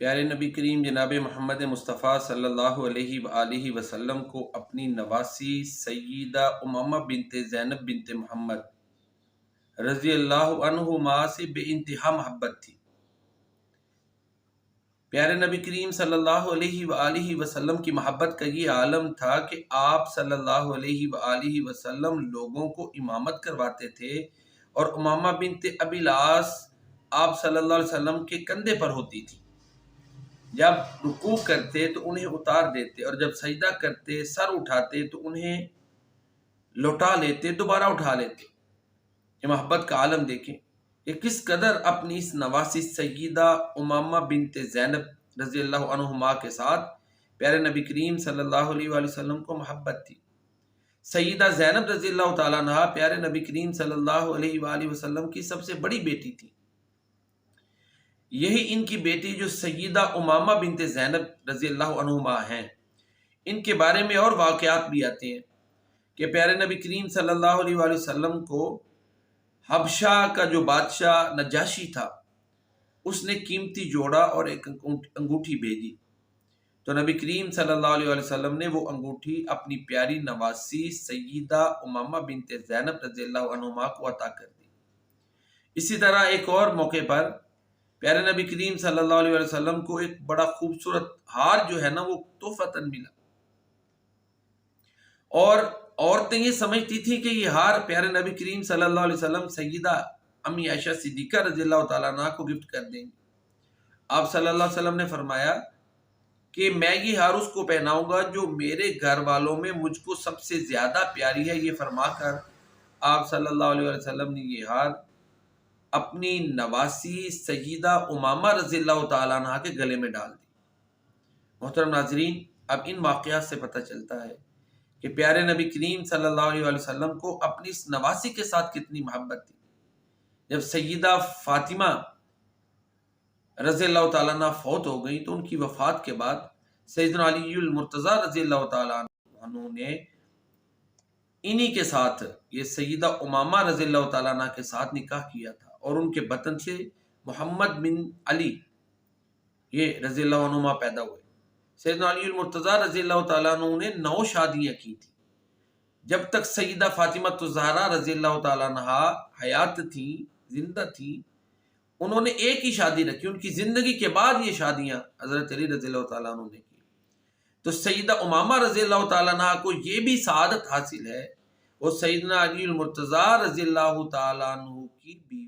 پیارے نبی کریم جناب محمد مصطفیٰ صلی اللہ علیہ وآلہ وسلم کو اپنی نواسی سیدہ امامہ بنت زینب بنت محمد رضی اللہ عنہما سے بے انتہا محبت تھی۔ پیارے نبی کریم صلی اللہ علیہ وآلہ وسلم کی محبت کا یہ عالم تھا کہ آپ صلی اللہ علیہ وآلہ وسلم لوگوں کو امامت کرواتے تھے، اور امامہ بنت ابی العاص آپ صلی اللہ علیہ وسلم کے کندھے پر ہوتی تھی۔ جب رکوع کرتے تو انہیں اتار دیتے، اور جب سجدہ کرتے سر اٹھاتے تو انہیں لوٹا لیتے، دوبارہ اٹھا لیتے۔ یہ محبت کا عالم دیکھیں کہ کس قدر اپنی اس نواسی سیدہ امامہ بنت زینب رضی اللہ عنہما کے ساتھ پیارے نبی کریم صلی اللہ علیہ وآلہ وسلم کو محبت تھی۔ سیدہ زینب رضی اللہ تعالیٰ عنہا پیارے نبی کریم صلی اللہ علیہ وآلہ وسلم کی سب سے بڑی بیٹی تھی۔ یہی ان کی بیٹی جو سیدہ امامہ بنت زینب رضی اللہ عنہما ہیں، ان کے بارے میں اور واقعات بھی آتے ہیں کہ پیارے نبی کریم صلی اللہ علیہ وآلہ وسلم کو حبشہ کا جو بادشاہ نجاشی تھا، اس نے قیمتی جوڑا اور ایک انگوٹھی بھیجی، تو نبی کریم صلی اللہ علیہ وآلہ وسلم نے وہ انگوٹھی اپنی پیاری نواسی سیدہ امامہ بنت زینب رضی اللہ عنہما کو عطا کر دی۔ اسی طرح ایک اور موقع پر پیارے نبی کریم صلی اللہ علیہ وسلم کو ایک بڑا خوبصورت ہار جو ہے نا وہ تحفتاً ملا، اور عورتیں یہ سمجھتی تھی کہ یہ ہار پیارے نبی کریم صلی اللہ علیہ وسلم سیدہ امی عائشہ صدیقہ رضی اللہ تعالیٰ عنہ کو گفٹ کر دیں گے۔ آپ صلی اللہ علیہ وسلم نے فرمایا کہ میں یہ ہار اس کو پہناؤں گا جو میرے گھر والوں میں مجھ کو سب سے زیادہ پیاری ہے۔ یہ فرما کر آپ صلی اللہ علیہ وسلم نے یہ ہار اپنی نواسی سیدہ امامہ رضی اللہ تعالیٰ عنہ کے گلے میں ڈال دی۔ محترم ناظرین، اب ان واقعات سے پتہ چلتا ہے کہ پیارے نبی کریم صلی اللہ علیہ وسلم کو اپنی اس نواسی کے ساتھ کتنی محبت تھی۔ جب سیدہ فاطمہ رضی اللہ تعالیٰ عنہ فوت ہو گئی تو ان کی وفات کے بعد سیدنا علی المرتضیٰ رضی اللہ تعالیٰ عنہ نے انہی کے ساتھ، یہ سیدہ امامہ رضی اللہ تعالیٰ عنہ کے ساتھ نکاح کیا تھا، اور ان کے بطن سے محمد بن علی یہ رضی اللہ عنہما پیدا ہوئے۔ سیدنا علی المرتضیٰ رضی اللہ تعالیٰ عنہ نے 9 شادیاں کی تھی۔ جب تک سیدہ فاطمہ الزہرا رضی اللہ تعالیٰ عنہ حیات تھی، زندہ تھی، انہوں نے ایک ہی شادی رکھی۔ ان کی زندگی کے بعد یہ شادیاں حضرت علی رضی اللہ تعالیٰ عنہ نے کی۔ تو سیدہ امامہ رضی اللہ تعالیٰ عنہ کو یہ بھی سعادت حاصل ہے، وہ سیدنا علی المرتضیٰ رضی اللہ تعالیٰ عنہ کی بیوی